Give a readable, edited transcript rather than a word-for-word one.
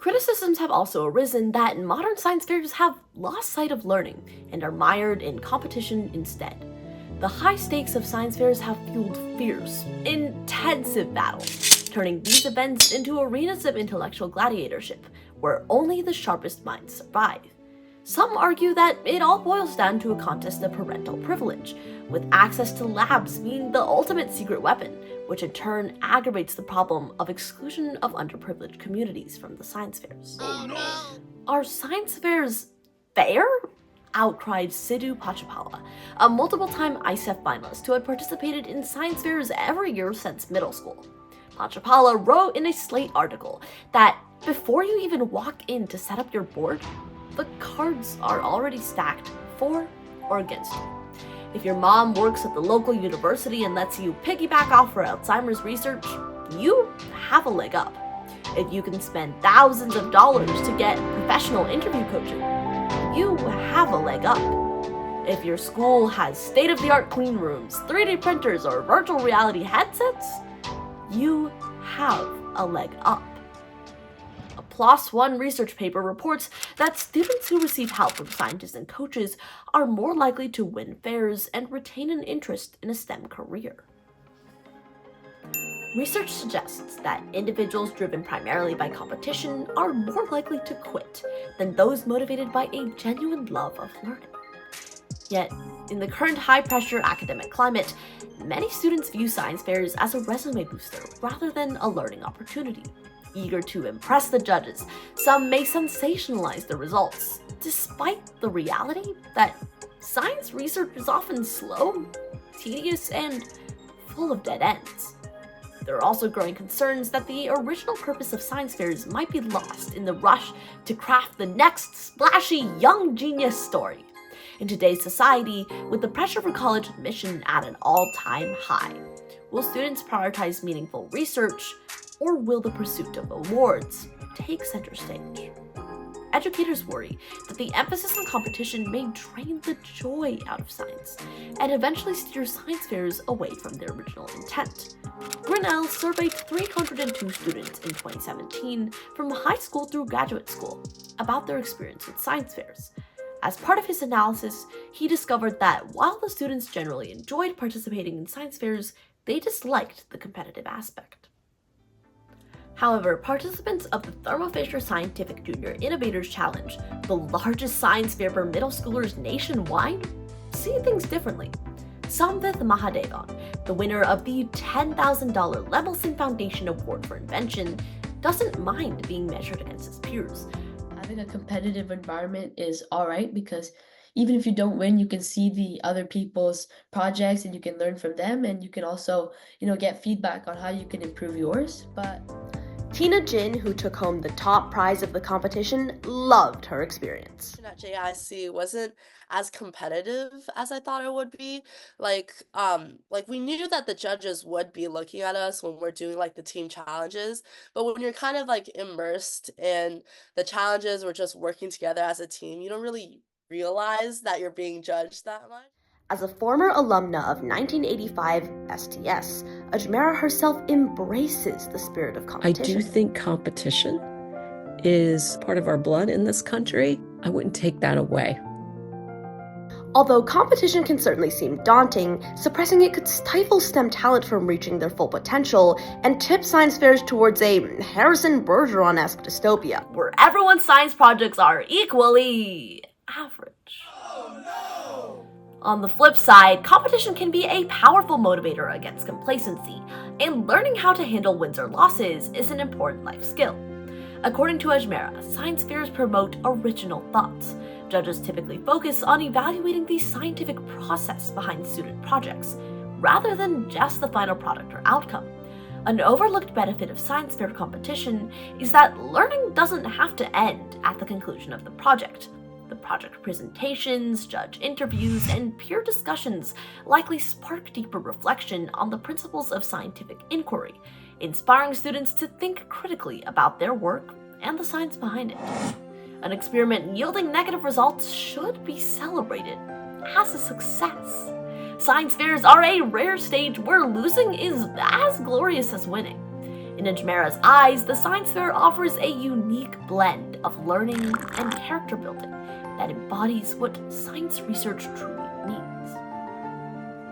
Criticisms have also arisen that modern science fairs have lost sight of learning and are mired in competition instead. The high stakes of science fairs have fueled fierce, intensive battles, turning these events into arenas of intellectual gladiatorship, where only the sharpest minds survive. Some argue that it all boils down to a contest of parental privilege, with access to labs being the ultimate secret weapon, which in turn aggravates the problem of exclusion of underprivileged communities from the science fairs. Oh no! Are science fairs fair? Outcried Sidhu Pachapala, a multiple-time ICEF finalist who had participated in science fairs every year since middle school. Pachapala wrote in a Slate article that before you even walk in to set up your board, the cards are already stacked for or against you. If your mom works at the local university and lets you piggyback off her Alzheimer's research, you have a leg up. If you can spend thousands of dollars to get professional interview coaching, you have a leg up. If your school has state-of-the-art clean rooms, 3D printers, or virtual reality headsets, you have a leg up. A PLOS One research paper reports that students who receive help from scientists and coaches are more likely to win fairs and retain an interest in a STEM career. Research suggests that individuals driven primarily by competition are more likely to quit than those motivated by a genuine love of learning. Yet, in the current high-pressure academic climate, many students view science fairs as a resume booster rather than a learning opportunity. Eager to impress the judges, some may sensationalize the results, despite the reality that science research is often slow, tedious, and full of dead ends. There are also growing concerns that the original purpose of science fairs might be lost in the rush to craft the next splashy young genius story. In today's society, with the pressure for college admission at an all-time high, will students prioritize meaningful research, or will the pursuit of awards take center stage? Educators worry that the emphasis on competition may drain the joy out of science and eventually steer science fairs away from their original intent. Grinnell surveyed 302 students in 2017 from high school through graduate school about their experience with science fairs. As part of his analysis, he discovered that while the students generally enjoyed participating in science fairs, they disliked the competitive aspect. However, participants of the Thermo Fisher Scientific Junior Innovators Challenge, the largest science fair for middle schoolers nationwide, see things differently. Samvith Mahadevan, the winner of the $10,000 Lemelson Foundation Award for Invention, doesn't mind being measured against his peers. Having a competitive environment is all right because even if you don't win, you can see the other people's projects and you can learn from them, and you can also, get feedback on how you can improve yours. But Tina Jin, who took home the top prize of the competition, loved her experience. At JIC wasn't as competitive as I thought it would be. We knew that the judges would be looking at us when we're doing the team challenges, but when you're kind of immersed in the challenges, we're just working together as a team, you don't really realize that you're being judged that much. As a former alumna of 1985 STS, Ajmera herself embraces the spirit of I competition. do think competition is part of our blood in this country. I wouldn't take that away. Although competition can certainly seem daunting, suppressing it could stifle STEM talent from reaching their full potential and tip science fairs towards a Harrison Bergeron-esque dystopia, where everyone's science projects are equally average. On the flip side, competition can be a powerful motivator against complacency, and learning how to handle wins or losses is an important life skill. According to Ajmera, science fairs promote original thoughts. Judges typically focus on evaluating the scientific process behind student projects, rather than just the final product or outcome. An overlooked benefit of science fair competition is that learning doesn't have to end at the conclusion of the project. The project presentations, judge interviews, and peer discussions likely spark deeper reflection on the principles of scientific inquiry, inspiring students to think critically about their work and the science behind it. An experiment yielding negative results should be celebrated as a success. Science fairs are a rare stage where losing is as glorious as winning. In Ajmera's eyes, the science fair offers a unique blend of learning and character building that embodies what science research truly